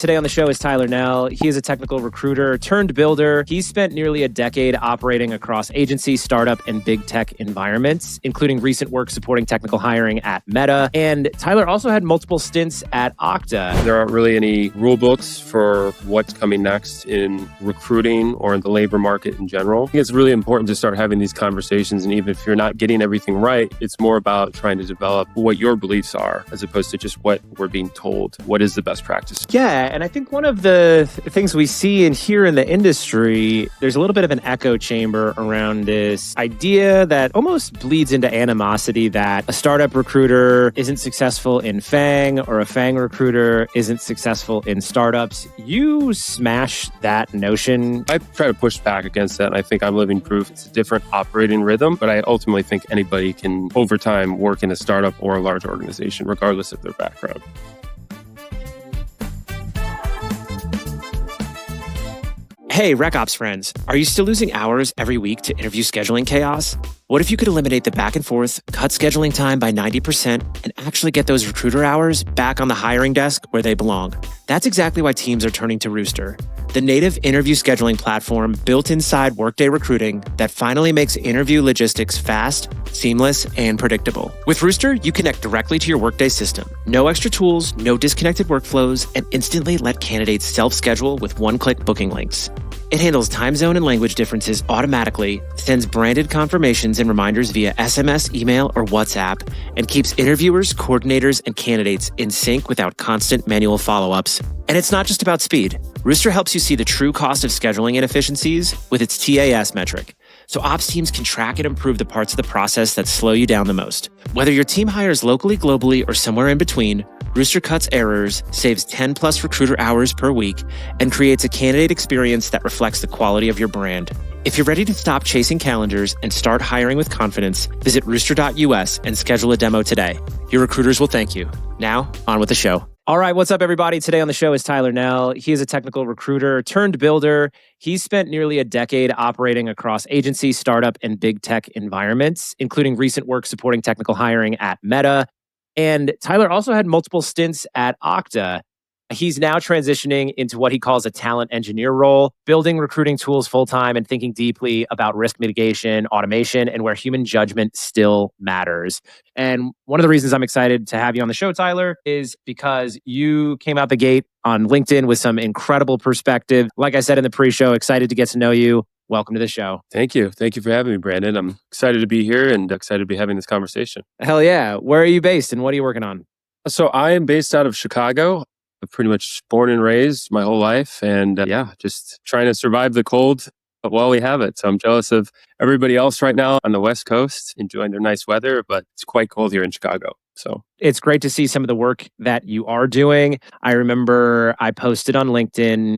Today on the show is Tyler Knell. He is a technical recruiter turned builder. He's spent nearly a decade operating across agency, startup, and big tech environments, including recent work supporting technical hiring at Meta. And Tyler also had multiple stints at Okta. There aren't really any rule books for what's coming next in recruiting or in the labor market in general. I think it's really important to start having these conversations. And even if you're not getting everything right, it's more about trying to develop what your beliefs are as opposed to just what we're being told. What is the best practice? Yeah. And I think one of the things we see and hear in the industry, there's a little bit of an echo chamber around this idea that almost bleeds into animosity that a startup recruiter isn't successful in FANG or a FANG recruiter isn't successful in startups. You smash that notion. I try to push back against that. And I think I'm living proof it's a different operating rhythm, but I ultimately think anybody can, over time, work in a startup or a large organization, regardless of their background. Hey, RecOps friends, are you still losing hours every week to interview scheduling chaos? What if you could eliminate the back and forth, cut scheduling time by 90%, and actually get those recruiter hours back on the hiring desk where they belong? That's exactly why teams are turning to Rooster, the native interview scheduling platform built inside Workday Recruiting that finally makes interview logistics fast, seamless, and predictable. With Rooster, you connect directly to your Workday system. No extra tools, no disconnected workflows, and instantly let candidates self-schedule with one-click booking links. It handles time zone and language differences automatically, sends branded confirmations and reminders via SMS, email, or WhatsApp, and keeps interviewers, coordinators, and candidates in sync without constant manual follow-ups. And it's not just about speed. Rooster helps you see the true cost of scheduling inefficiencies with its TAS metric, so ops teams can track and improve the parts of the process that slow you down the most. Whether your team hires locally, globally, or somewhere in between, Rooster cuts errors, saves 10 plus recruiter hours per week, and creates a candidate experience that reflects the quality of your brand. If you're ready to stop chasing calendars and start hiring with confidence, visit rooster.us and schedule a demo today. Your recruiters will thank you. Now, on with the show. All right, what's up, everybody? Today on the show is Tyler Knell. He is a technical recruiter turned builder. He's spent nearly a decade operating across agency, startup, and big tech environments, including recent work supporting technical hiring at Meta. And Tyler also had multiple stints at Okta. He's now transitioning into what he calls a talent engineer role, building recruiting tools full-time and thinking deeply about risk mitigation, automation, and where human judgment still matters. And one of the reasons I'm excited to have you on the show, Tyler, is because you came out the gate on LinkedIn with some incredible perspective. Like I said in the pre-show, excited to get to know you. Welcome to the show. Thank you. Thank you for having me, Brandon. I'm excited to be here and excited to be having this conversation. Hell yeah. Where are you based and what are you working on? So I am based out of Chicago. I'm pretty much born and raised my whole life. And just trying to survive the cold while we have it. So I'm jealous of everybody else right now on the West Coast enjoying their nice weather, but it's quite cold here in Chicago. So it's great to see some of the work that you are doing. I remember I posted on LinkedIn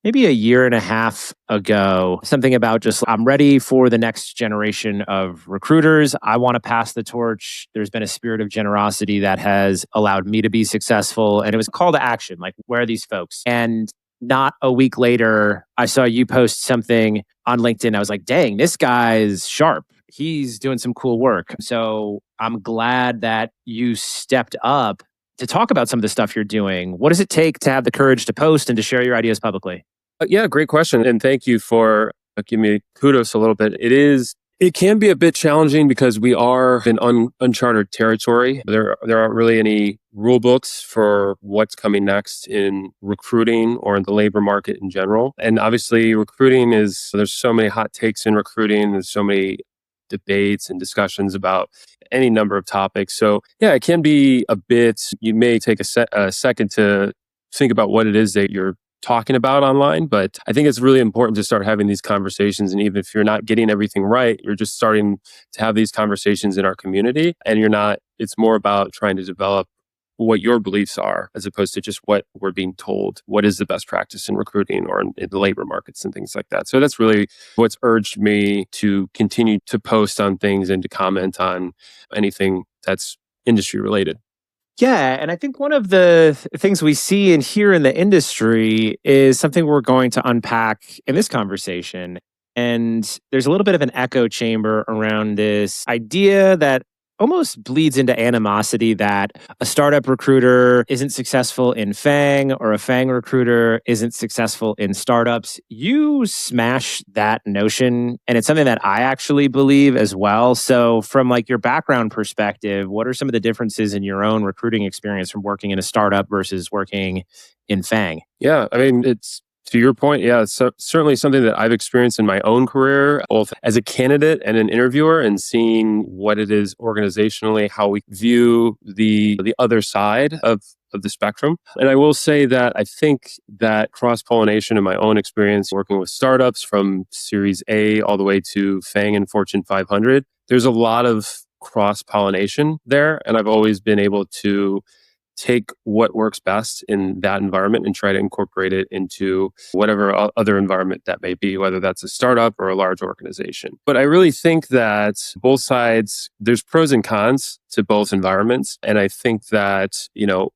maybe a year and a half ago, something about just, I'm ready for the next generation of recruiters. I want to pass the torch. There's been a spirit of generosity that has allowed me to be successful. And it was a call to action, like, where are these folks? And not a week later, I saw you post something on LinkedIn. I was like, dang, this guy's sharp. He's doing some cool work. So I'm glad that you stepped up to talk about some of the stuff you're doing. What does it take to have the courage to post and to share your ideas publicly? Yeah, great question. And thank you for giving me kudos a little bit. It can be a bit challenging because we are in uncharted territory. There aren't really any rule books for what's coming next in recruiting or in the labor market in general. And obviously there's so many hot takes in recruiting. There's so many debates and discussions about any number of topics. So yeah, it can be a bit, you may take a second to think about what it is that you're talking about online, but I think it's really important to start having these conversations. And even if you're not getting everything right, you're just starting to have these conversations in our community. And it's more about trying to develop what your beliefs are as opposed to just what we're being told. What is the best practice in recruiting or in the labor markets and things like that. So that's really what's urged me to continue to post on things and to comment on anything that's industry related. Yeah, and I think one of the things we see and hear in the industry is something we're going to unpack in this conversation. And there's a little bit of an echo chamber around this idea that almost bleeds into animosity that a startup recruiter isn't successful in FANG or a FANG recruiter isn't successful in startups. You smash that notion, and it's something that I actually believe as well. So from like your background perspective, what are some of the differences in your own recruiting experience from working in a startup versus working in FANG? Yeah, I mean, it's to your point. Yeah, it's certainly something that I've experienced in my own career, both as a candidate and an interviewer, and seeing what it is organizationally, how we view the other side of the spectrum. And I will say that I think that cross pollination in my own experience working with startups from Series A all the way to FANG and Fortune 500, there's a lot of cross pollination there, and I've always been able to take what works best in that environment and try to incorporate it into whatever other environment that may be, whether that's a startup or a large organization. But I really think that both sides, there's pros and cons to both environments. And I think that,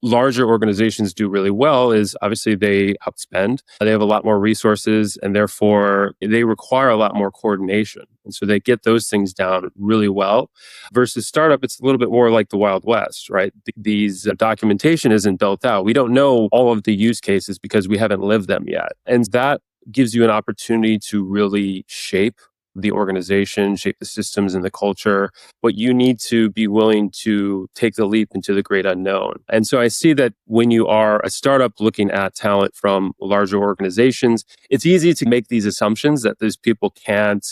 larger organizations do really well is obviously they outspend. They have a lot more resources and therefore they require a lot more coordination. And so they get those things down really well versus startup. It's a little bit more like the Wild West, right? These documentation isn't built out. We don't know all of the use cases because we haven't lived them yet. And that gives you an opportunity to really shape the organization, shape the systems and the culture, but you need to be willing to take the leap into the great unknown. And so I see that when you are a startup looking at talent from larger organizations, it's easy to make these assumptions that those people can't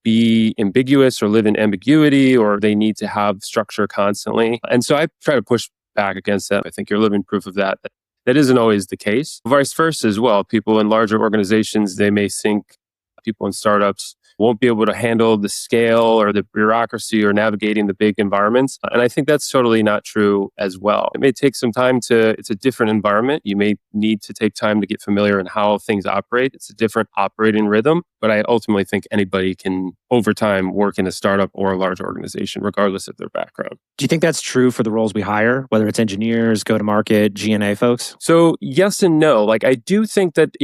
be ambiguous or live in ambiguity, or they need to have structure constantly. And so I try to push back against that. I think you're living proof of that. That isn't always the case. Vice versa as well. People in larger organizations, they may think people in startups won't be able to handle the scale or the bureaucracy or navigating the big environments. And I think that's totally not true as well. It may take some time it's a different environment. You may need to take time to get familiar in how things operate. It's a different operating rhythm. But I ultimately think anybody can, over time, work in a startup or a large organization, regardless of their background. Do you think that's true for the roles we hire, whether it's engineers, go-to-market, G&A folks? So yes and no. Like I do think that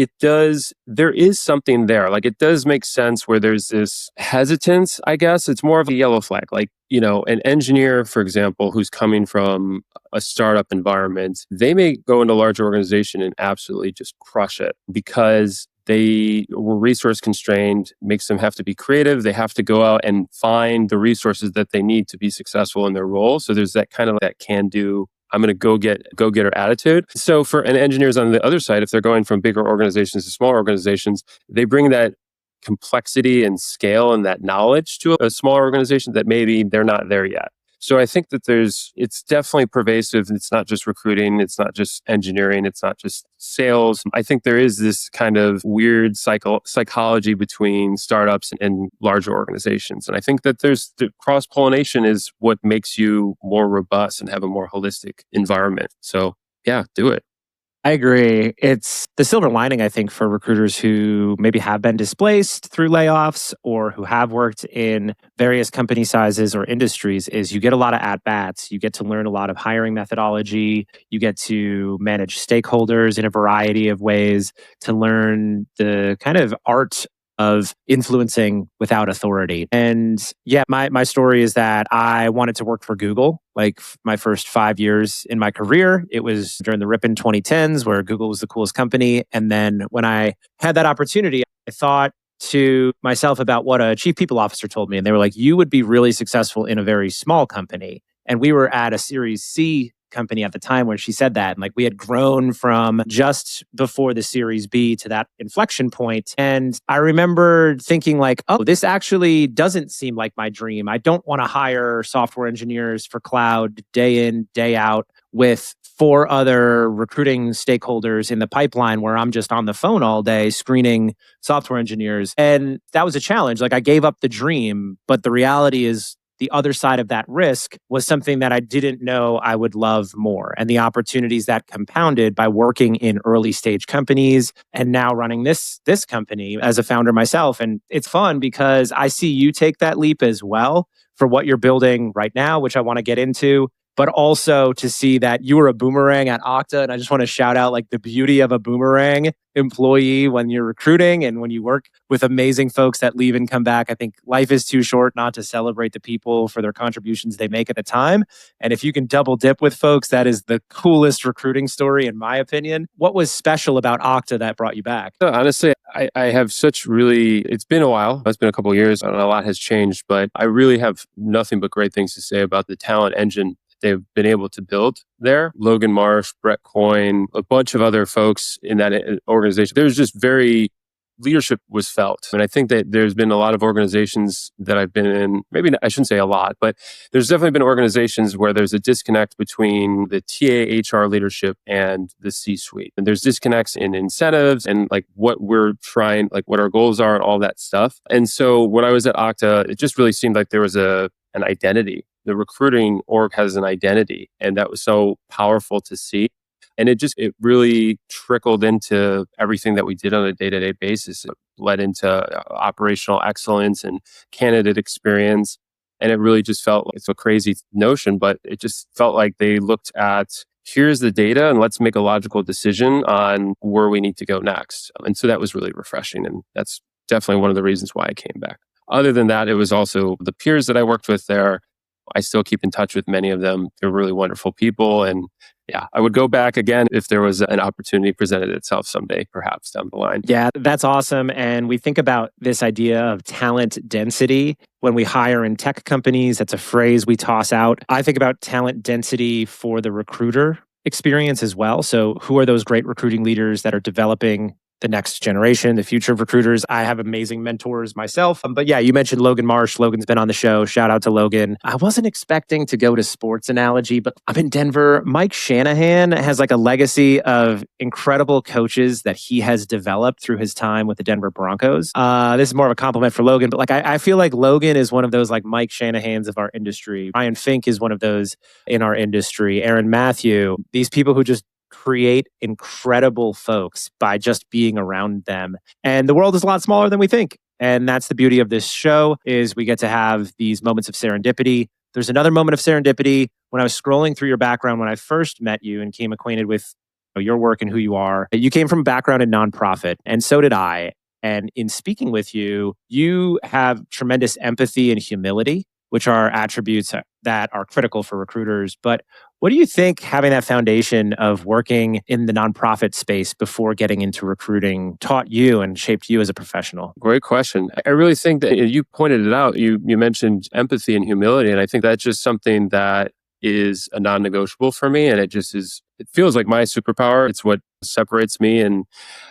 there is something there. Like it does make sense where there's this hesitance, I guess. It's more of a yellow flag. Like, an engineer, for example, who's coming from a startup environment, they may go into a large organization and absolutely just crush it because they were resource constrained, makes them have to be creative. They have to go out and find the resources that they need to be successful in their role. So there's that kind of that can do, I'm going to go getter attitude. So for an engineers on the other side, if they're going from bigger organizations to smaller organizations, they bring that complexity and scale and that knowledge to a smaller organization that maybe they're not there yet. So I think that it's definitely pervasive. It's not just recruiting. It's not just engineering. It's not just sales. I think there is this kind of weird psychology between startups and larger organizations. And I think that there's the cross-pollination is what makes you more robust and have a more holistic environment. So yeah, do it. I agree. It's the silver lining, I think, for recruiters who maybe have been displaced through layoffs or who have worked in various company sizes or industries is you get a lot of at-bats. You get to learn a lot of hiring methodology. You get to manage stakeholders in a variety of ways to learn the kind of art of influencing without authority. And yeah, my story is that I wanted to work for Google. Like my first 5 years in my career, it was during the ripping 2010s where Google was the coolest company. And then when I had that opportunity, I thought to myself about what a chief people officer told me. And they were like, you would be really successful in a very small company. And we were at a Series C company at the time when she said that. And like we had grown from just before the Series B to that inflection point. And I remember thinking like, oh, this actually doesn't seem like my dream. I don't want to hire software engineers for cloud day in, day out with 4 other recruiting stakeholders in the pipeline where I'm just on the phone all day screening software engineers. And that was a challenge. Like I gave up the dream, but the reality is the other side of that risk was something that I didn't know I would love more. And the opportunities that compounded by working in early stage companies and now running this company as a founder myself. And it's fun because I see you take that leap as well for what you're building right now, which I want to get into. but also to see that you were a boomerang at Okta. And I just want to shout out like the beauty of a boomerang employee when you're recruiting and when you work with amazing folks that leave and come back. I think life is too short not to celebrate the people for their contributions they make at the time. And if you can double dip with folks, that is the coolest recruiting story, in my opinion. What was special about Okta that brought you back? So honestly, I have such really, it's been a while. It's been a couple of years and a lot has changed, but I really have nothing but great things to say about the talent engine they've been able to build there. Logan Marsh, Brett Coyne, a bunch of other folks in that organization. There's just very leadership was felt. And I think that there's been a lot of organizations that I've been in, maybe I shouldn't say a lot, but there's definitely been organizations where there's a disconnect between the TA HR leadership and the C-suite. And there's disconnects in incentives and like what we're trying, like what our goals are and all that stuff. And so when I was at Okta, it just really seemed like there was an identity. The recruiting org has an identity. And that was so powerful to see. And it really trickled into everything that we did on a day-to-day basis. It led into operational excellence and candidate experience. And it really just felt like it's a crazy notion, but it just felt like they looked at, here's the data and let's make a logical decision on where we need to go next. And so that was really refreshing. And that's definitely one of the reasons why I came back. Other than that, it was also the peers that I worked with there. I still keep in touch with many of them. They're really wonderful people. And yeah, I would go back again if there was an opportunity presented itself someday, perhaps down the line. Yeah, that's awesome. And we think about this idea of talent density when we hire in tech companies. That's a phrase we toss out. I think about talent density for the recruiter experience as well. So who are those great recruiting leaders that are developing the next generation, the future of recruiters? I have amazing mentors myself. But yeah, you mentioned Logan Marsh. Logan's been on the show. Shout out to Logan. I wasn't expecting to go to sports analogy, but I'm in Denver. Mike Shanahan has like a legacy of incredible coaches that he has developed through his time with the Denver Broncos. This is more of a compliment for Logan, but like I feel like Logan is one of those like Mike Shanahans of our industry. Ryan Fink is one of those in our industry. Aaron Matthew, these people who just create incredible folks by just being around them. And the world is a lot smaller than we think. And that's the beauty of this show is we get to have these moments of serendipity. There's another moment of serendipity when I was scrolling through your background when I first met you and came acquainted with your work and who you are. You came from a background in nonprofit, and so did I. And in speaking with you, you have tremendous empathy and humility, which are attributes that are critical for recruiters. But what do you think having that foundation of working in the nonprofit space before getting into recruiting taught you and shaped you as a professional? Great question. I really think that you pointed it out. You mentioned empathy and humility. And I think that's just something that is a non-negotiable for me. And it feels like my superpower. It's what separates me and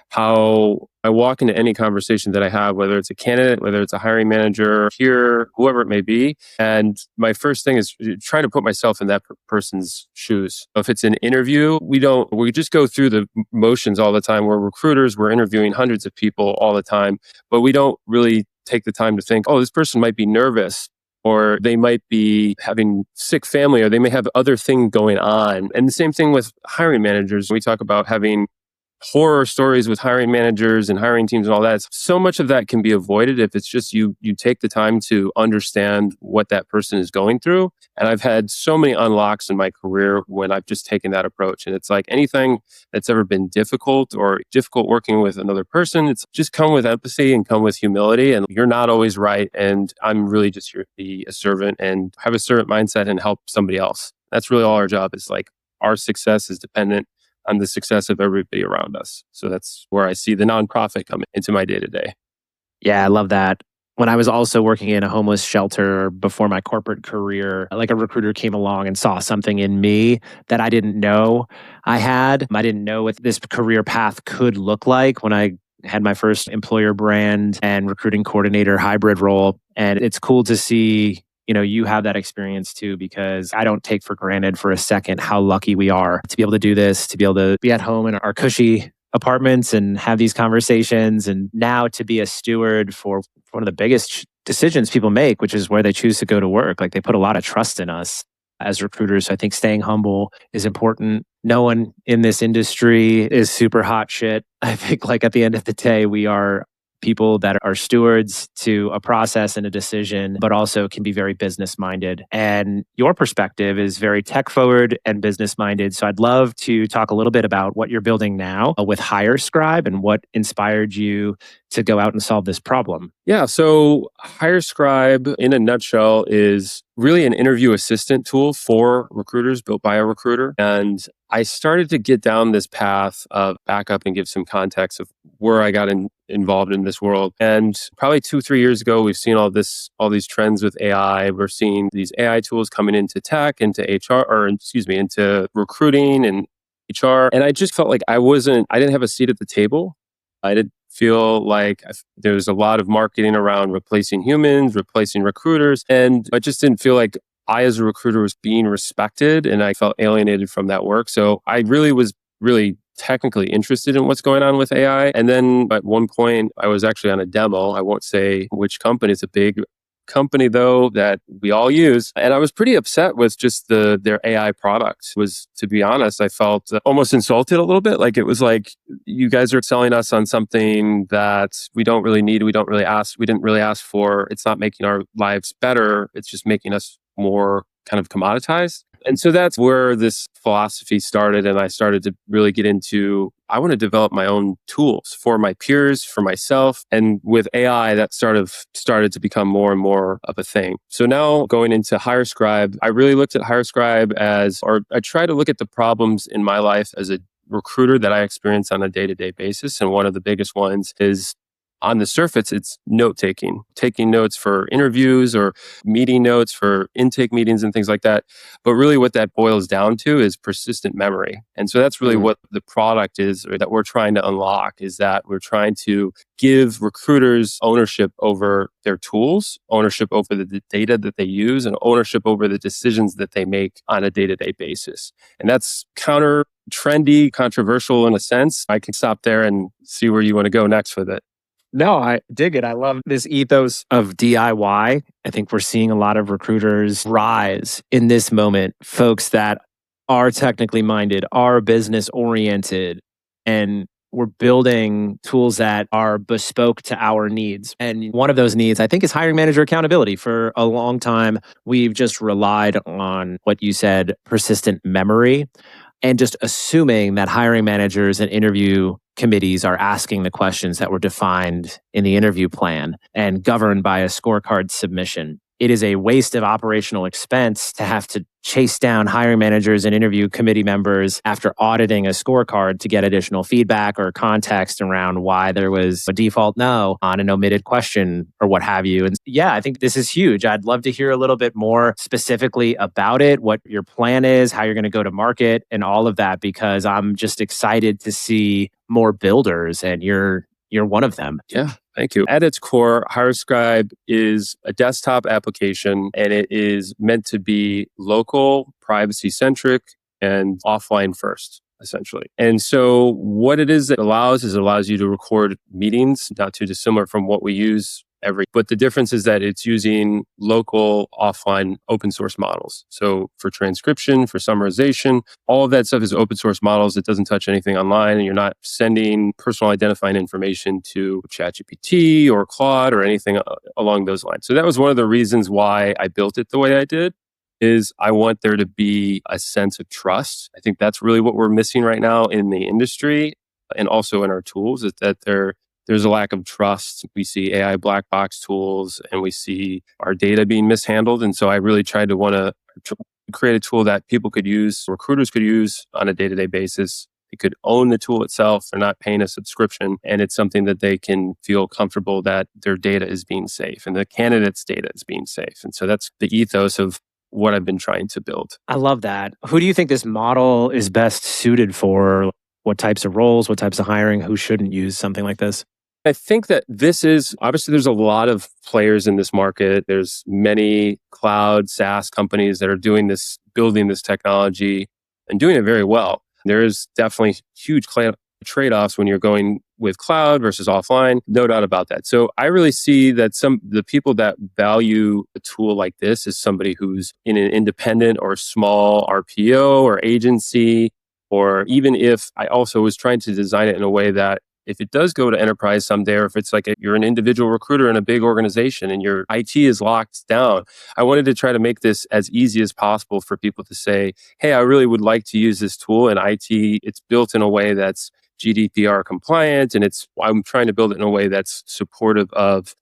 how I walk into any conversation that I have, whether it's a candidate, whether it's a hiring manager, here, whoever it may be. And my first thing is trying to put myself in that person's shoes. If it's an interview, we just go through the motions all the time. We're recruiters, we're interviewing hundreds of people all the time, but we don't really take the time to think, oh, this person might be nervous, or they might be having sick family, or they may have other things going on. And the same thing with hiring managers. We talk about having horror stories with hiring managers and hiring teams and all that. So much of that can be avoided if it's just you take the time to understand what that person is going through. And I've had so many unlocks in my career when I've just taken that approach. And it's like anything that's ever been difficult or difficult working with another person, it's just come with empathy and come with humility. And you're not always right. And I'm really just here to be a servant and have a servant mindset and help somebody else. That's really all our job is. Like our success is dependent on the success of everybody around us. So that's where I see the nonprofit come into my day-to-day. Yeah, I love that. When I was also working in a homeless shelter before my corporate career, like a recruiter came along and saw something in me that I didn't know I had. I didn't know what this career path could look like when I had my first employer brand and recruiting coordinator hybrid role. And it's cool to see you have that experience too, because I don't take for granted for a second how lucky we are to be able to do this, to be able to be at home in our cushy apartments and have these conversations. And now to be a steward for one of the biggest decisions people make, which is where they choose to go to work. Like they put a lot of trust in us as recruiters. So I think staying humble is important. No one in this industry is super hot shit. I think like at the end of the day, we are people that are stewards to a process and a decision, but also can be very business minded. And your perspective is very tech forward and business minded. So I'd love to talk a little bit about what you're building now with HireScribe and what inspired you to go out and solve this problem. Yeah. So HireScribe, in a nutshell, is really an interview assistant tool for recruiters built by a recruiter. And I started to get down this path of back up and give some context of where I got involved in this world. And probably 2, 3 years ago, we've seen all these trends with AI. We're seeing these AI tools coming into tech, into HR, or excuse me, into recruiting and HR. And I just felt like I didn't have a seat at the table. I didn't feel like there was a lot of marketing around replacing humans, replacing recruiters. And I just didn't feel like I, as a recruiter, was being respected, and I felt alienated from that work. So I really was really technically interested in what's going on with AI. And then at one point, I was actually on a demo. I won't say which company. It's a big company though that we all use, and I was pretty upset with just their AI product. Was, to be honest, I felt almost insulted a little bit. Like, it was like, you guys are selling us on something that we don't really need, we didn't really ask for. It's not making our lives better, it's just making us more kind of commoditized. And so that's where this philosophy started. And I started to really get into, I want to develop my own tools for my peers, for myself. And with AI, that started to become more and more of a thing. So now going into HireScribe, I really looked at HireScribe I try to look at the problems in my life as a recruiter that I experience on a day-to-day basis. And one of the biggest ones is, on the surface, it's taking notes for interviews or meeting notes for intake meetings and things like that. But really what that boils down to is persistent memory. And so that's really what the product is, or that we're trying to unlock, is that we're trying to give recruiters ownership over their tools, ownership over the data that they use, and ownership over the decisions that they make on a day-to-day basis. And that's trendy, controversial in a sense. I can stop there and see where you want to go next with it. No, I dig it. I love this ethos of DIY. I think we're seeing a lot of recruiters rise in this moment, folks that are technically minded, are business oriented, and we're building tools that are bespoke to our needs. And one of those needs, I think, is hiring manager accountability. For a long time, we've just relied on what you said, persistent memory, and just assuming that hiring managers and interview committees are asking the questions that were defined in the interview plan and governed by a scorecard submission. It is a waste of operational expense to have to chase down hiring managers and interview committee members after auditing a scorecard to get additional feedback or context around why there was a default no on an omitted question or what have you. And yeah, I think this is huge. I'd love to hear a little bit more specifically about it, what your plan is, how you're going to go to market, and all of that, because I'm just excited to see more builders, and you're one of them. Yeah, thank you. At its core, HireScribe is a desktop application, and it is meant to be local, privacy centric, and offline first, essentially. And so what it is that it allows you to record meetings, not too dissimilar from what we use but the difference is that it's using local, offline, open source models. So for transcription, for summarization, all of that stuff is open source models. It doesn't touch anything online, and you're not sending personal identifying information to ChatGPT or Claude or anything along those lines. So that was one of the reasons why I built it the way I did. Is I want there to be a sense of trust. I think that's really what we're missing right now in the industry and also in our tools, is that there's a lack of trust. We see AI black box tools, and we see our data being mishandled. And so I really tried to create a tool that people could use, recruiters could use on a day-to-day basis. They could own the tool itself. They're not paying a subscription. And it's something that they can feel comfortable that their data is being safe and the candidate's data is being safe. And so that's the ethos of what I've been trying to build. I love that. Who do you think this model is best suited for? What types of roles, what types of hiring, who shouldn't use something like this? I think that this is, obviously there's a lot of players in this market. There's many cloud SaaS companies that are doing this, building this technology and doing it very well. There is definitely huge trade-offs when you're going with cloud versus offline, no doubt about that. So I really see that the people that value a tool like this is somebody who's in an independent or small RPO or agency, or even if I also was trying to design it in a way that if it does go to enterprise someday, or if it's like you're an individual recruiter in a big organization and your IT is locked down, I wanted to try to make this as easy as possible for people to say, hey, I really would like to use this tool in IT. It's built in a way that's GDPR compliant, and I'm trying to build it in a way that's supportive of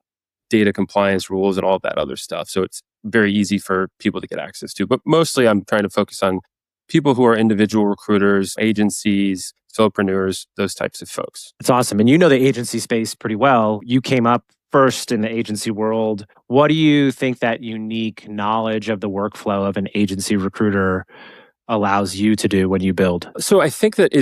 data compliance rules and all that other stuff. So it's very easy for people to get access to. But mostly I'm trying to focus on people who are individual recruiters, agencies, solopreneurs, those types of folks. It's awesome. And you know the agency space pretty well. You came up first in the agency world. What do you think that unique knowledge of the workflow of an agency recruiter allows you to do when you build? So I think that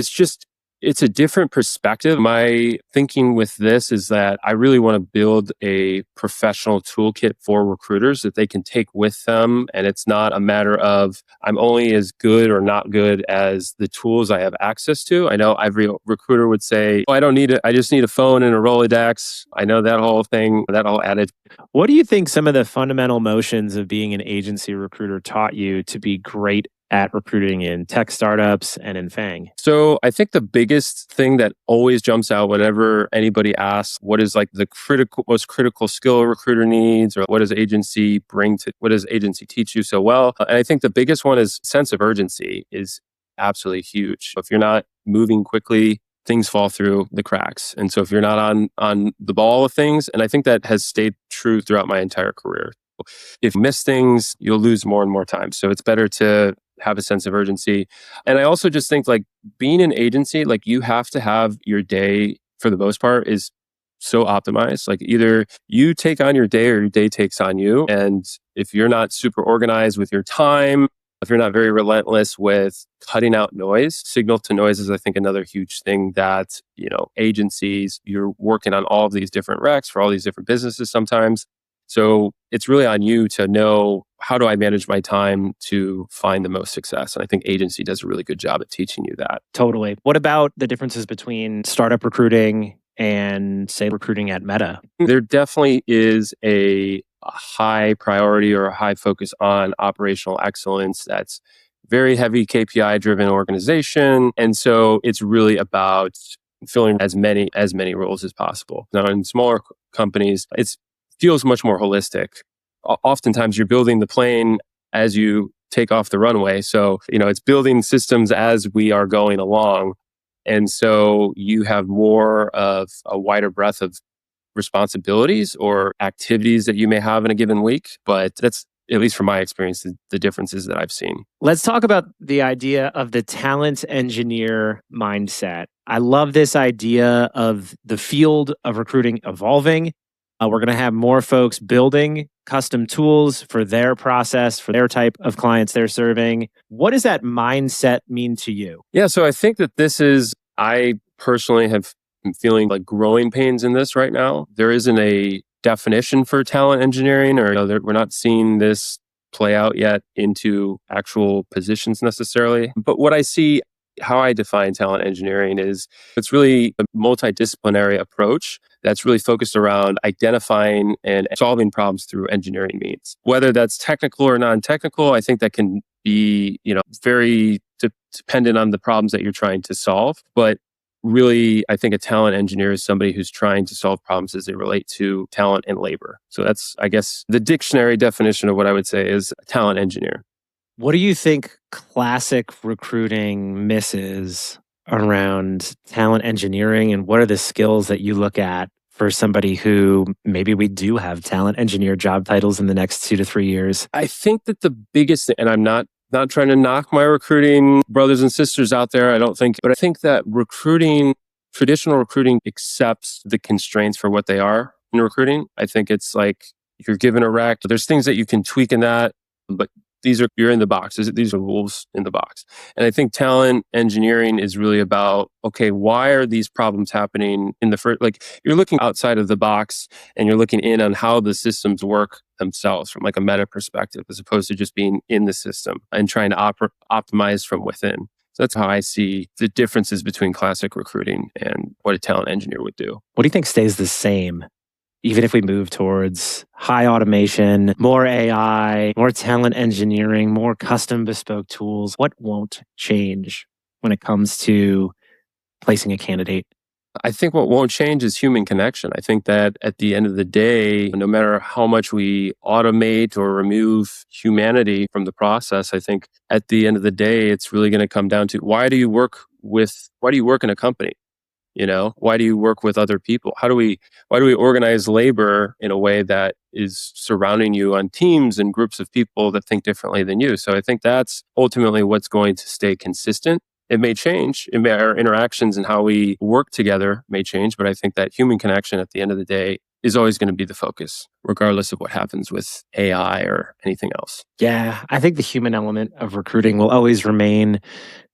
it's a different perspective. My thinking with this is that I really want to build a professional toolkit for recruiters that they can take with them. And it's not a matter of I'm only as good or not good as the tools I have access to. I know every recruiter would say, oh, I don't need it. I just need a phone and a Rolodex. I know that whole thing, that whole adage. What do you think some of the fundamental motions of being an agency recruiter taught you to be great at recruiting in tech startups and in FANG? So I think the biggest thing that always jumps out whenever anybody asks, what is like the most critical skill a recruiter needs, or what does agency teach you so well? And I think the biggest one is sense of urgency is absolutely huge. If you're not moving quickly, things fall through the cracks. And so if you're not on the ball of things, and I think that has stayed true throughout my entire career. If you miss things, you'll lose more and more time. So it's better to have a sense of urgency. And I also just think like being an agency, like you have to have your day for the most part is so optimized. Like either you take on your day or your day takes on you. And if you're not super organized with your time, if you're not very relentless with cutting out noise, signal to noise is, I think, another huge thing that, agencies, you're working on all of these different recs for all these different businesses sometimes. So it's really on you to know, how do I manage my time to find the most success? And I think agency does a really good job at teaching you that. Totally. What about the differences between startup recruiting and, say, recruiting at Meta? There definitely is a high priority or a high focus on operational excellence. That's very heavy KPI driven organization. And so it's really about filling as many roles as possible. Now in smaller companies, it feels much more holistic. Oftentimes you're building the plane as you take off the runway. So, it's building systems as we are going along. And so you have more of a wider breadth of responsibilities or activities that you may have in a given week. But that's, at least from my experience, the differences that I've seen. Let's talk about the idea of the talent engineer mindset. I love this idea of the field of recruiting evolving. We're going to have more folks building custom tools for their process, for their type of clients they're serving. What does that mindset mean to you? Yeah, so I think that I personally have been feeling like growing pains in this right now. There isn't a definition for talent engineering, or we're not seeing this play out yet into actual positions necessarily. But what I see, how I define talent engineering is it's really a multidisciplinary approach that's really focused around identifying and solving problems through engineering means. Whether that's technical or non-technical, I think that can be, very dependent on the problems that you're trying to solve. But really, I think a talent engineer is somebody who's trying to solve problems as they relate to talent and labor. So that's, I guess, the dictionary definition of what I would say is a talent engineer. What do you think classic recruiting misses around talent engineering, and what are the skills that you look at for somebody who maybe we do have talent engineer job titles in the next 2 to 3 years? I think that the biggest thing, and I'm not trying to knock my recruiting brothers and sisters out there, but I think that traditional recruiting accepts the constraints for what they are in recruiting. I think it's like you're given a rec, there's things that you can tweak in that, but you're in the box. These are rules in the box. And I think talent engineering is really about, okay, why are these problems happening in the first, like you're looking outside of the box and you're looking in on how the systems work themselves from like a meta perspective, as opposed to just being in the system and trying to optimize from within. So that's how I see the differences between classic recruiting and what a talent engineer would do. What do you think stays the same, even if we move towards high automation, more AI, more talent engineering, more custom bespoke tools? What won't change when it comes to placing a candidate? I think what won't change is human connection. I think that at the end of the day, no matter how much we automate or remove humanity from the process, I think at the end of the day, it's really going to come down to why do you work in a company? Why do you work with other people? Why do we organize labor in a way that is surrounding you on teams and groups of people that think differently than you? So I think that's ultimately what's going to stay consistent. It may change. Our interactions and how we work together may change, but I think that human connection at the end of the day is always going to be the focus, regardless of what happens with AI or anything else. Yeah, I think the human element of recruiting will always remain.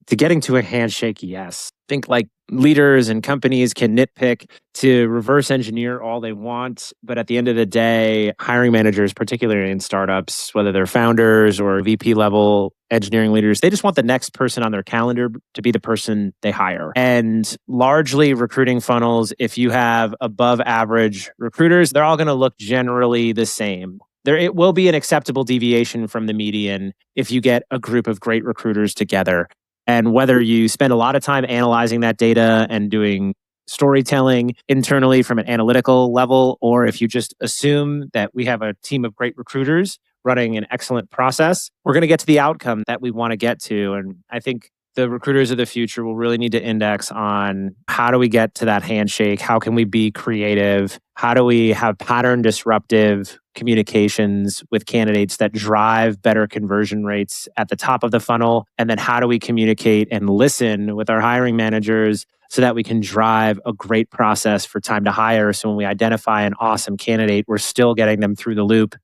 To getting to a handshake, yes. Think like leaders and companies can nitpick to reverse engineer all they want. But at the end of the day, hiring managers, particularly in startups, whether they're founders or VP level engineering leaders, they just want the next person on their calendar to be the person they hire. And largely recruiting funnels, if you have above average recruiters, they're all going to look generally the same. It will be an acceptable deviation from the median if you get a group of great recruiters together. And whether you spend a lot of time analyzing that data and doing storytelling internally from an analytical level, or if you just assume that we have a team of great recruiters running an excellent process, we're going to get to the outcome that we want to get to. And I think the recruiters of the future will really need to index on how do we get to that handshake? How can we be creative? How do we have pattern disruptive communications with candidates that drive better conversion rates at the top of the funnel? And then how do we communicate and listen with our hiring managers so that we can drive a great process for time to hire? So when we identify an awesome candidate, we're still getting them through the loop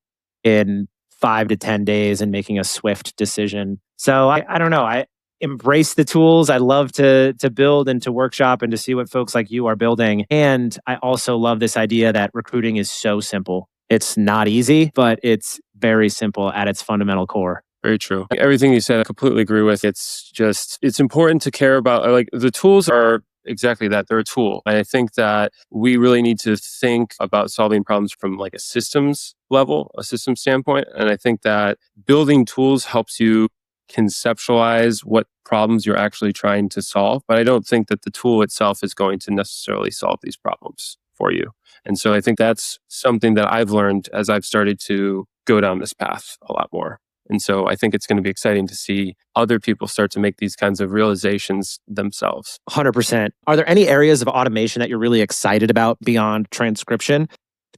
in 5 to 10 days and making a swift decision. So I don't know. I embrace the tools. I love to build and to workshop and to see what folks like you are building. And I also love this idea that recruiting is so simple. It's not easy, but it's very simple at its fundamental core. Very true. Everything you said, I completely agree with. It's important to care about, like, the tools are exactly that. They're a tool. And I think that we really need to think about solving problems from like a systems level, a system standpoint. And I think that building tools helps you conceptualize what problems you're actually trying to solve. But I don't think that the tool itself is going to necessarily solve these problems for you. And so I think that's something that I've learned as I've started to go down this path a lot more. And so I think it's going to be exciting to see other people start to make these kinds of realizations themselves. 100%. Are there any areas of automation that you're really excited about beyond transcription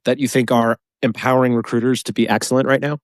that you think are empowering recruiters to be excellent right now?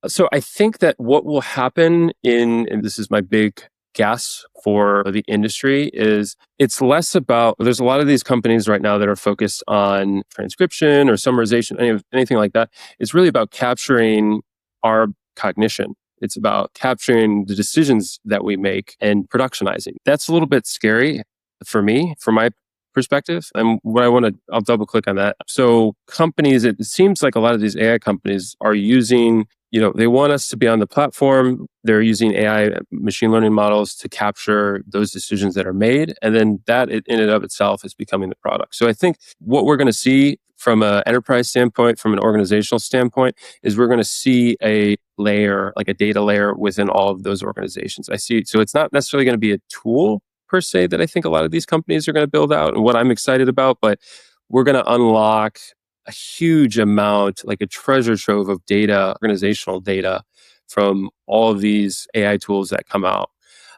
So I think that what will happen and this is my big guess for the industry, is it's less about, there's a lot of these companies right now that are focused on transcription or summarization, anything like that. It's really about capturing our cognition. It's about capturing the decisions that we make and productionizing. That's a little bit scary for me, from my perspective. And I'll double click on that. So companies, it seems like a lot of these AI companies are using, they want us to be on the platform. They're using AI machine learning models to capture those decisions that are made. And then that in and of itself is becoming the product. So I think what we're going to see from an enterprise standpoint, from an organizational standpoint, is we're going to see a layer, like a data layer within all of those organizations. So it's not necessarily going to be a tool per se that I think a lot of these companies are going to build out and what I'm excited about, but we're going to unlock a huge amount, like a treasure trove of data, organizational data from all of these AI tools that come out.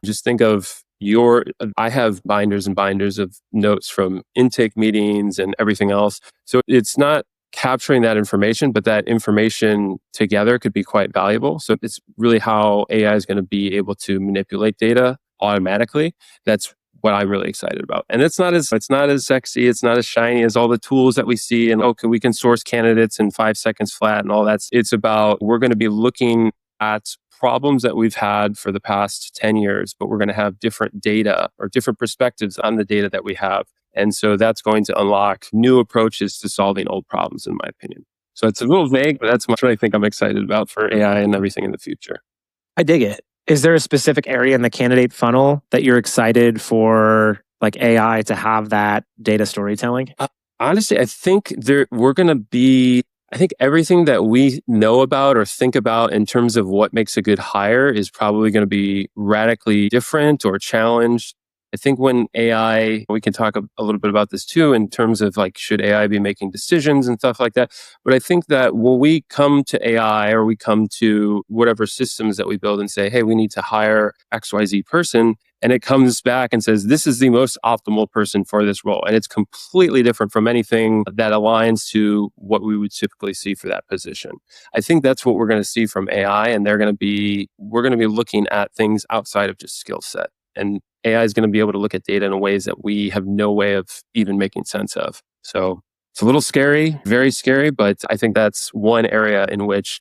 Just think of I have binders and binders of notes from intake meetings and everything else. So it's not capturing that information, but that information together could be quite valuable. So it's really how AI is going to be able to manipulate data automatically. That's what I'm really excited about. And it's not as sexy, it's not as shiny as all the tools that we see and we can source candidates in 5 seconds flat and all that. It's about, we're going to be looking at problems that we've had for the past 10 years, but we're going to have different data or different perspectives on the data that we have. And so that's going to unlock new approaches to solving old problems, in my opinion. So it's a little vague, but that's what I think I'm excited about for AI and everything in the future. I dig it. Is there a specific area in the candidate funnel that you're excited for, like AI to have that data storytelling? Honestly, I think I think everything that we know about or think about in terms of what makes a good hire is probably going to be radically different or challenged I think when AI, we can talk a little bit about this too, in terms of like, should AI be making decisions and stuff like that? But I think that when we come to AI or we come to whatever systems that we build and say, hey, we need to hire XYZ person, and it comes back and says, this is the most optimal person for this role. And it's completely different from anything that aligns to what we would typically see for that position. I think that's what we're going to see from AI. And we're going to be looking at things outside of just skill set. And AI is going to be able to look at data in ways that we have no way of even making sense of. So it's a little scary, very scary, but I think that's one area in which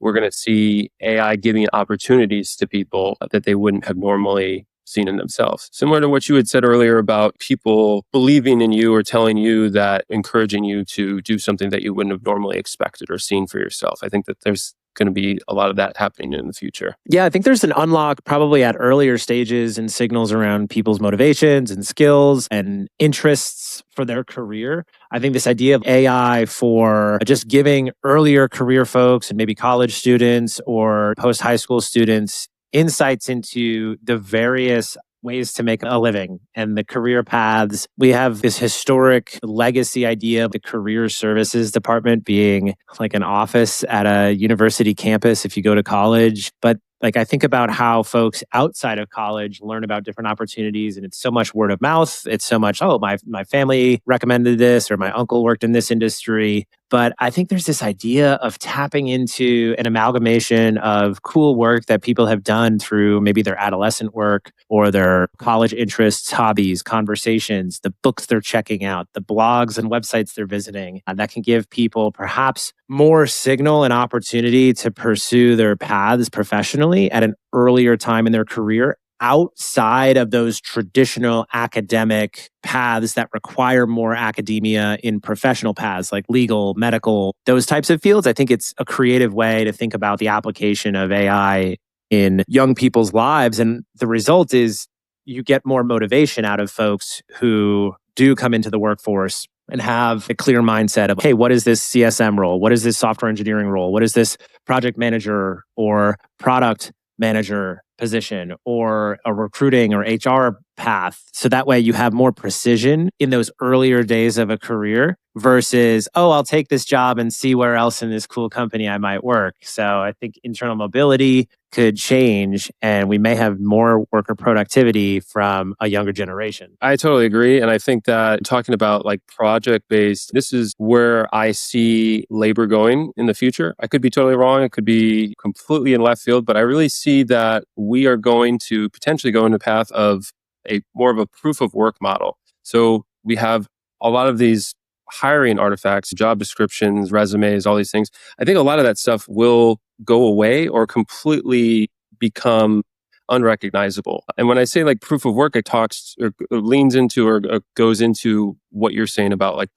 we're going to see AI giving opportunities to people that they wouldn't have normally seen in themselves. Similar to what you had said earlier about people believing in you or telling you that, encouraging you to do something that you wouldn't have normally expected or seen for yourself. I think that there's going to be a lot of that happening in the future. Yeah, I think there's an unlock probably at earlier stages and signals around people's motivations and skills and interests for their career. I think this idea of AI for just giving earlier career folks and maybe college students or post high school students insights into the various ways to make a living and the career paths. We have this historic legacy idea of the career services department being like an office at a university campus if you go to college. But like I think about how folks outside of college learn about different opportunities, and it's so much word of mouth. It's so much, oh, my family recommended this, or my uncle worked in this industry. But I think there's this idea of tapping into an amalgamation of cool work that people have done through maybe their adolescent work or their college interests, hobbies, conversations, the books they're checking out, the blogs and websites they're visiting, that can give people perhaps more signal and opportunity to pursue their paths professionally at an earlier time in their career outside of those traditional academic paths that require more academia in professional paths like legal, medical, those types of fields. I think it's a creative way to think about the application of AI in young people's lives. And the result is you get more motivation out of folks who do come into the workforce and have a clear mindset of, hey, what is this CSM role? What is this software engineering role? What is this project manager or product manager position or a recruiting or HR path? So that way you have more precision in those earlier days of a career versus, oh, I'll take this job and see where else in this cool company I might work. So I think internal mobility could change and we may have more worker productivity from a younger generation. I totally agree. And I think that talking about like project based, this is where I see labor going in the future. I could be totally wrong. It could be completely in left field, but I really see that we are going to potentially go in the path of a more of a proof of work model. So we have a lot of these hiring artifacts, job descriptions, resumes, all these things. I think a lot of that stuff will go away or completely become unrecognizable. And when I say like proof of work, it talks or leans into or goes into what you're saying about like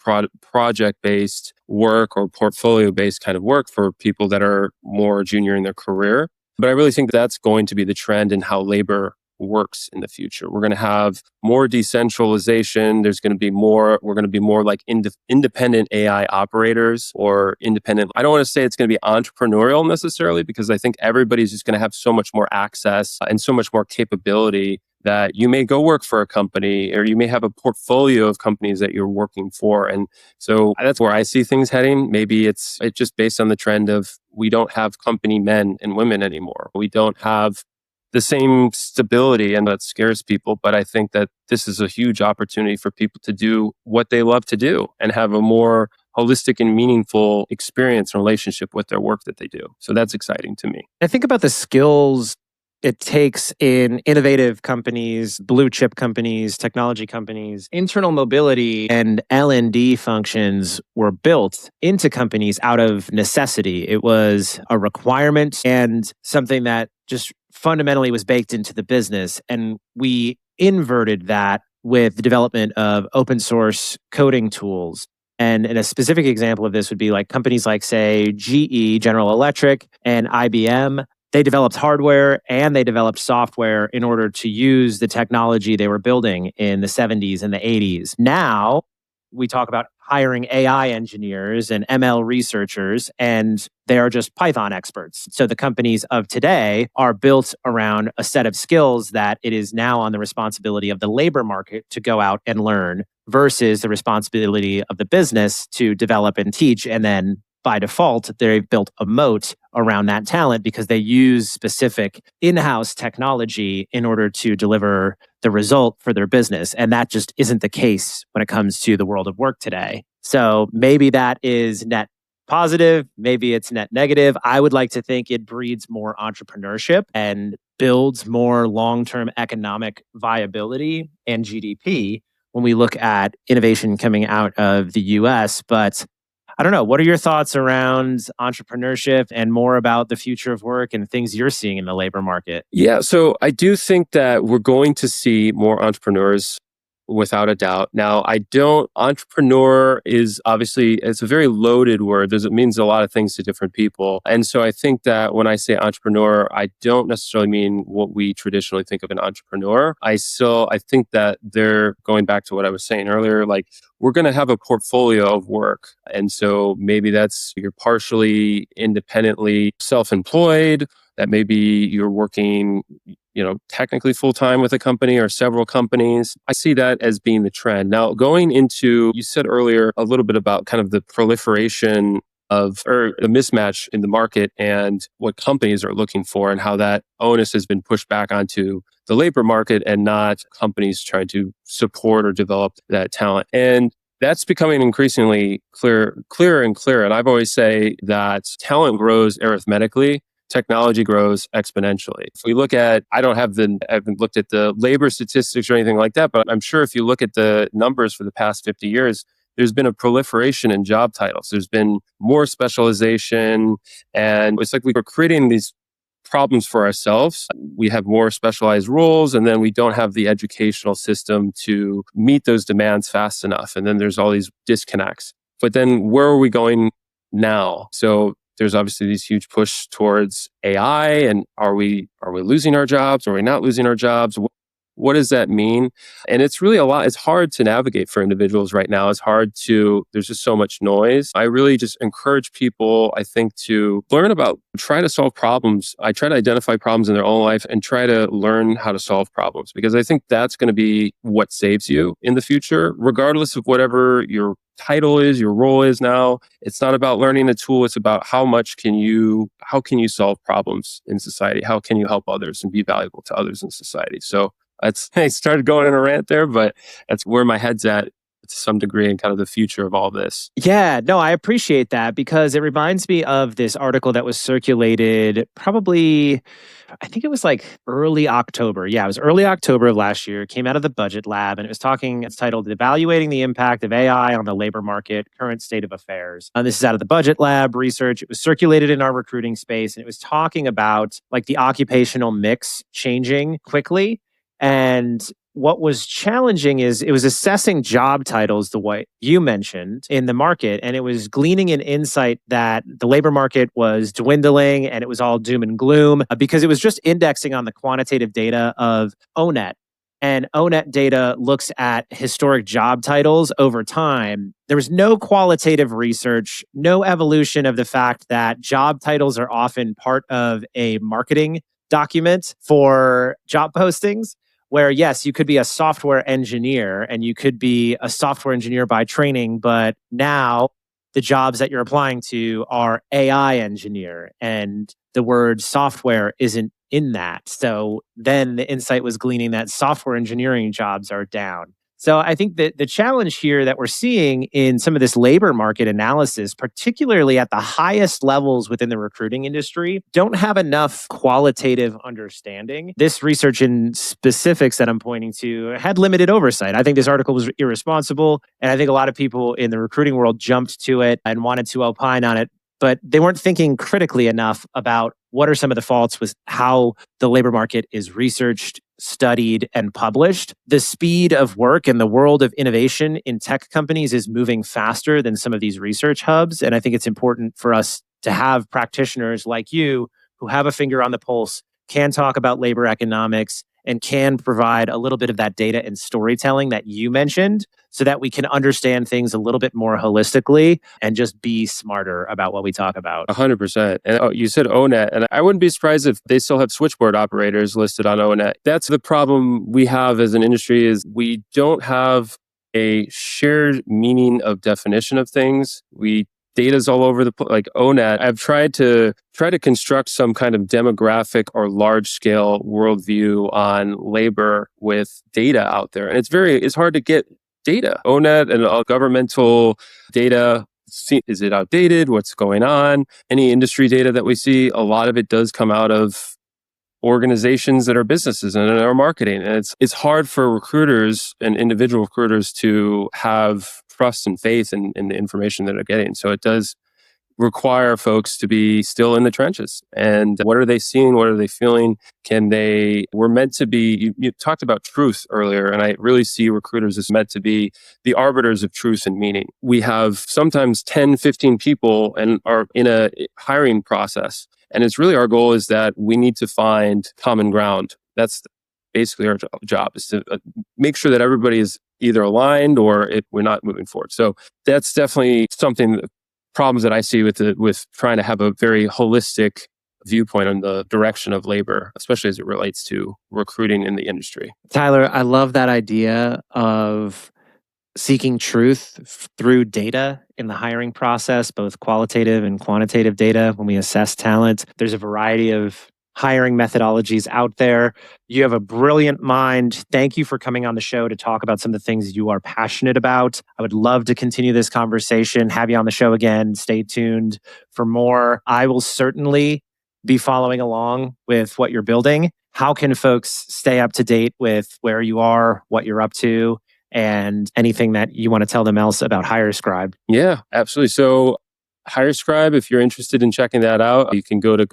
project-based work or portfolio-based kind of work for people that are more junior in their career. But I really think that's going to be the trend in how labor works in the future. We're going to have more decentralization. We're going to be more like independent AI operators or independent. I don't want to say it's going to be entrepreneurial necessarily, because I think everybody's just going to have so much more access and so much more capability that you may go work for a company or you may have a portfolio of companies that you're working for. And so that's where I see things heading. Maybe it's just based on the trend of we don't have company men and women anymore. We don't have the same stability, and that scares people. But I think that this is a huge opportunity for people to do what they love to do and have a more holistic and meaningful experience and relationship with their work that they do. So that's exciting to me. I think about the skills it takes in innovative companies, blue chip companies, technology companies. Internal mobility and L&D functions were built into companies out of necessity. It was a requirement and something that just fundamentally was baked into the business. And we inverted that with the development of open source coding tools. And a specific example of this would be like companies like, say, GE, General Electric, and IBM. They developed hardware and they developed software in order to use the technology they were building in the 70s and the 80s. Now, we talk about hiring AI engineers and ML researchers, and they are just Python experts. So the companies of today are built around a set of skills that it is now on the responsibility of the labor market to go out and learn versus the responsibility of the business to develop and teach. And then by default, they've built a moat around that talent because they use specific in-house technology in order to deliver the result for their business. And that just isn't the case when it comes to the world of work today. So maybe that is net positive, maybe it's net negative. I would like to think it breeds more entrepreneurship and builds more long-term economic viability and GDP when we look at innovation coming out of the US. But I don't know. What are your thoughts around entrepreneurship and more about the future of work and things you're seeing in the labor market? Yeah, so I do think that we're going to see more entrepreneurs without a doubt. Now, entrepreneur is obviously, it's a very loaded word. It means a lot of things to different people. And so I think that when I say entrepreneur, I don't necessarily mean what we traditionally think of an entrepreneur. I think that they're going back to what I was saying earlier, like we're going to have a portfolio of work. And so maybe you're partially independently self-employed, that maybe you're working technically full time with a company or several companies. I see that as being the trend. Now, going into, you said earlier a little bit about kind of the proliferation or the mismatch in the market and what companies are looking for and how that onus has been pushed back onto the labor market and not companies trying to support or develop that talent. And that's becoming increasingly clearer and clearer. And I've always say that talent grows arithmetically, technology grows exponentially. If we look at, I haven't looked at the labor statistics or anything like that, but I'm sure if you look at the numbers for the past 50 years, there's been a proliferation in job titles. There's been more specialization, and it's like we were creating these problems for ourselves. We have more specialized roles, and then we don't have the educational system to meet those demands fast enough. And then there's all these disconnects. But then where are we going now? So there's obviously these huge push towards AI, and are we losing our jobs? Are we not losing our jobs? What does that mean? And it's really a lot. It's hard to navigate for individuals right now. There's just so much noise. I really just encourage people, I think, to try to solve problems. I try to identify problems in their own life and try to learn how to solve problems, because I think that's going to be what saves you in the future, regardless of whatever your title is, your role is now. It's not about learning a tool. It's about how can you solve problems in society? How can you help others and be valuable to others in society? So I started going in a rant there, but that's where my head's at to some degree and kind of the future of all this. Yeah, no, I appreciate that because it reminds me of this article that was circulated probably, I think it was like early October. Yeah, it was early October of last year. It came out of the Budget Lab, and it's titled Evaluating the Impact of AI on the Labor Market, Current State of Affairs. This is out of the Budget Lab research. It was circulated in our recruiting space, and it was talking about like the occupational mix changing quickly. And what was challenging is it was assessing job titles the way you mentioned in the market. And it was gleaning an insight that the labor market was dwindling and it was all doom and gloom because it was just indexing on the quantitative data of ONET. And ONET data looks at historic job titles over time. There was no qualitative research, no evolution of the fact that job titles are often part of a marketing document for job postings, where yes, you could be a software engineer and you could be a software engineer by training, but now the jobs that you're applying to are AI engineer and the word software isn't in that. So then the insight was gleaning that software engineering jobs are down. So I think that the challenge here that we're seeing in some of this labor market analysis, particularly at the highest levels within the recruiting industry, don't have enough qualitative understanding. This research in specifics that I'm pointing to had limited oversight. I think this article was irresponsible, and I think a lot of people in the recruiting world jumped to it and wanted to opine on it, but they weren't thinking critically enough about what are some of the faults with how the labor market is researched, studied, and published. The speed of work and the world of innovation in tech companies is moving faster than some of these research hubs. And I think it's important for us to have practitioners like you who have a finger on the pulse, can talk about labor economics, and can provide a little bit of that data and storytelling that you mentioned so that we can understand things a little bit more holistically and just be smarter about what we talk about. 100%. And you said ONET, and I wouldn't be surprised if they still have switchboard operators listed on ONET. That's the problem we have as an industry is we don't have a shared meaning of definition of things. Data's all over the place. Like ONET, I've tried to construct some kind of demographic or large scale worldview on labor with data out there, and it's hard to get data. ONET and all governmental data. Is it outdated? What's going on? Any industry data that we see, a lot of it does come out of organizations that are businesses and are marketing. And it's hard for recruiters and individual recruiters to have trust and faith in the information that they're getting. So it does require folks to be still in the trenches. And what are they seeing? What are they feeling? We're meant to be, you talked about truth earlier, and I really see recruiters as meant to be the arbiters of truth and meaning. We have sometimes 10, 15 people and are in a hiring process. And it's really our goal is that we need to find common ground. That's basically our job is to make sure that everybody is either aligned or we're not moving forward. So that's definitely problems that I see with trying to have a very holistic viewpoint on the direction of labor, especially as it relates to recruiting in the industry. Tyler, I love that idea of seeking truth through data in the hiring process, both qualitative and quantitative data when we assess talent. There's a variety of hiring methodologies out there. You have a brilliant mind. Thank you for coming on the show to talk about some of the things you are passionate about. I would love to continue this conversation, have you on the show again. Stay tuned for more. I will certainly be following along with what you're building. How can folks stay up to date with where you are, what you're up to, and anything that you want to tell them else about HireScribe? Yeah, absolutely. So HireScribe, if you're interested in checking that out, you can go to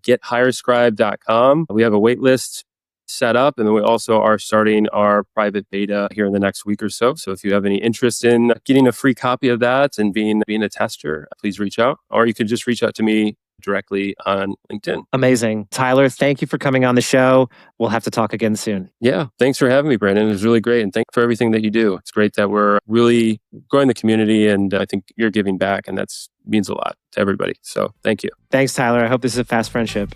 gethirescribe.com. We have a wait list set up, and then we also are starting our private beta here in the next week or so. So if you have any interest in getting a free copy of that and being a tester, please reach out, or you could just reach out to me directly on LinkedIn. Amazing. Tyler, thank you for coming on the show. We'll have to talk again soon. Yeah. Thanks for having me, Brandon. It was really great. And thanks for everything that you do. It's great that we're really growing the community, and I think you're giving back, and that means a lot to everybody. So thank you. Thanks, Tyler. I hope this is a fast friendship.